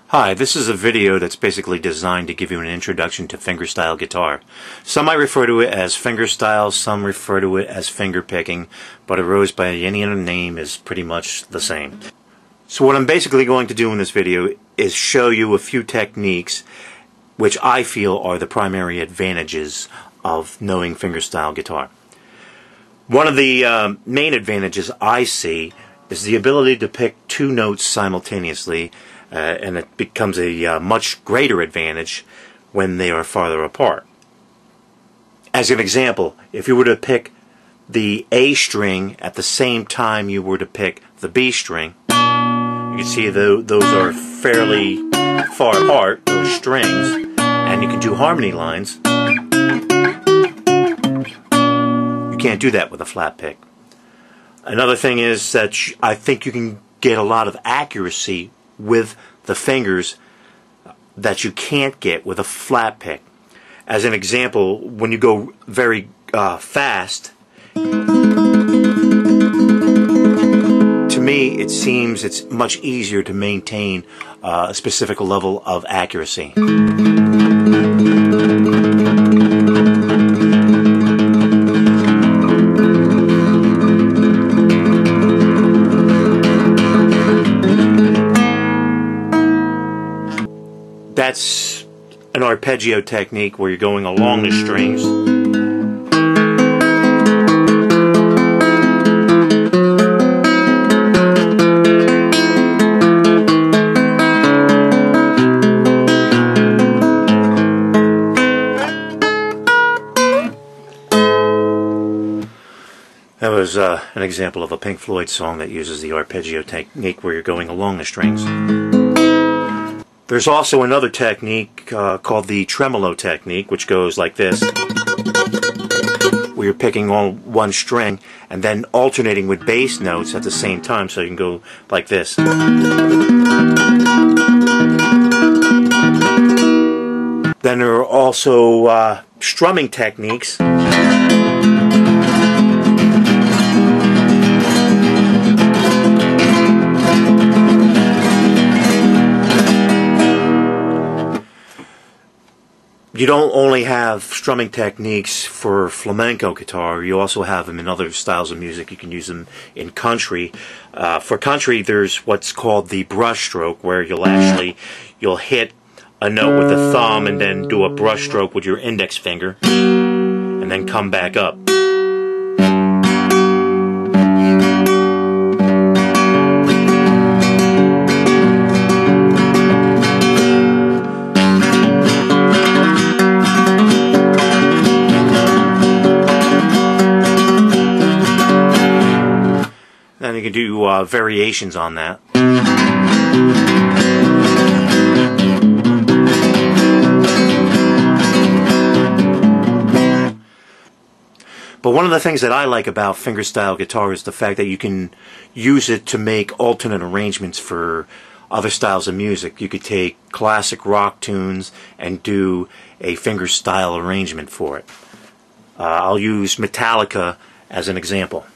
Hi, this is a video that's basically designed to give you an introduction to fingerstyle guitar. Some might refer to it as fingerstyle, some refer to it as finger picking, but it goes by any other name is pretty much the same. So what I'm basically going to do in this video is show you a few techniques which I feel are the primary advantages of knowing fingerstyle guitar. One of the main advantages I see is the ability to pick two notes simultaneously, and it becomes a much greater advantage when they are farther apart. As an example, if you were to pick the A string at the same time you were to pick the B string, you can see those are fairly far apart, those strings, and you can do harmony lines. You can't do that with a flat pick. Another thing is that I think you can get a lot of accuracy with the fingers that you can't get with a flat pick. As an example, when you go very fast, to me it seems it's much easier to maintain a specific level of accuracy. That's an arpeggio technique where you're going along the strings. That was an example of a Pink Floyd song that uses the arpeggio technique where you're going along the strings. There's also another technique called the Tremolo technique, which goes like this, where you're picking on one string and then alternating with bass notes at the same time, so you can go like this. Then there are also strumming techniques. You don't only have strumming techniques for flamenco guitar, you also have them in other styles of music. You can use them in country. For country, there's what's called the brush stroke, where you'll hit a note with the thumb and then do a brush stroke with your index finger and then come back up. And you can do variations on that. But one of the things that I like about fingerstyle guitar is the fact that you can use it to make alternate arrangements for other styles of music. You could take classic rock tunes and do a fingerstyle arrangement for it. I'll use Metallica as an example.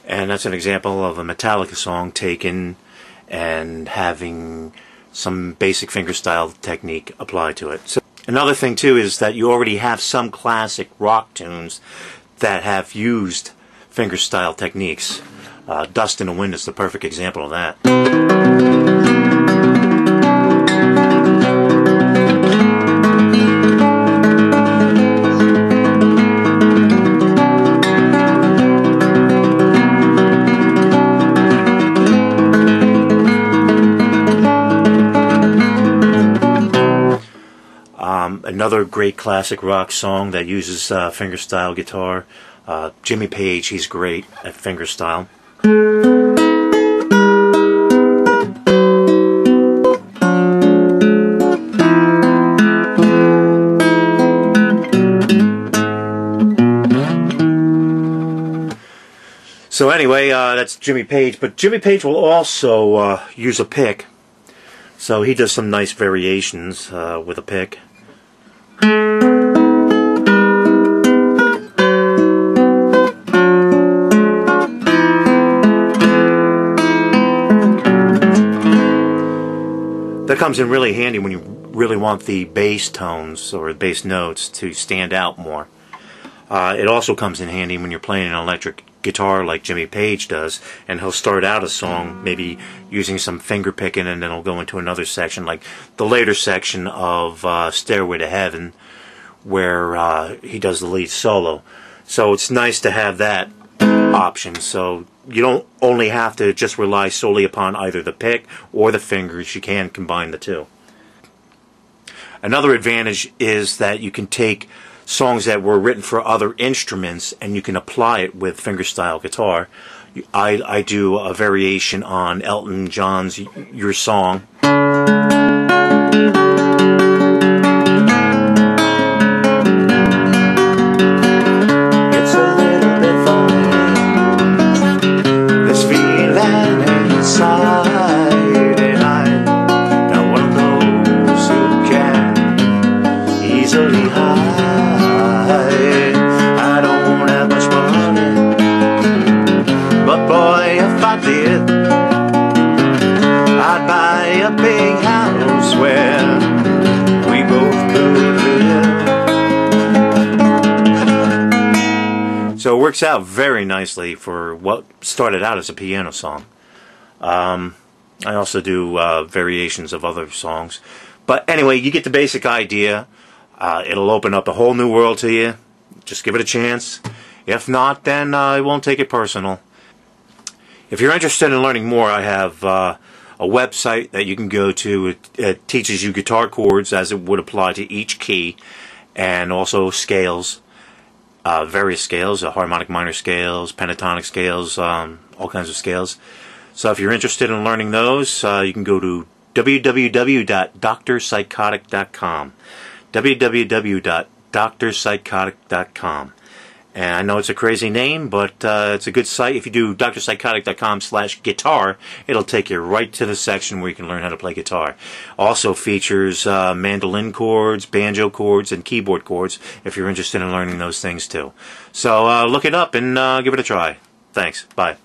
And that's an example of a Metallica song taken and having some basic fingerstyle technique applied to it. So another thing too is that you already have some classic rock tunes that have used fingerstyle techniques. Dust in the Wind is the perfect example of that. Another great classic rock song that uses fingerstyle guitar. Jimmy Page, he's great at fingerstyle. So anyway, that's Jimmy Page, but Jimmy Page will also use a pick. So he does some nice variations with a pick. That comes in really handy when you really want the bass tones or bass notes to stand out more. It also comes in handy when you're playing an electric guitar like Jimmy Page does, and he'll start out a song maybe using some finger picking, and then he'll go into another section, like the later section of Stairway to Heaven, where he does the lead solo. So it's nice to have that option, so you don't only have to just rely solely upon either the pick or the fingers. You can combine the two. Another advantage is that you can take songs that were written for other instruments and you can apply it with fingerstyle guitar. I do a variation on Elton John's Your Song. It's a little bit funny, this feeling inside, and I'm not one of those who can easily hide. I don't have much money, but boy, if I did, I'd buy a big house where we both could live. So it works out very nicely for what started out as a piano song. I also do variations of other songs. But anyway, you get the basic idea. It'll open up a whole new world to you. Just give it a chance. If not, then I won't take it personal. If you're interested in learning more, I have a website that you can go to. It teaches you guitar chords as it would apply to each key, and also scales, various scales, harmonic minor scales, pentatonic scales, all kinds of scales. So if you're interested in learning those, you can go to www.drpsychotic.com. www.drpsychotic.com. And I know it's a crazy name, but it's a good site. If you do drpsychotic.com/guitar, it'll take you right to the section where you can learn how to play guitar. Also features mandolin chords, banjo chords, and keyboard chords if you're interested in learning those things too. So look it up and give it a try. Thanks. Bye.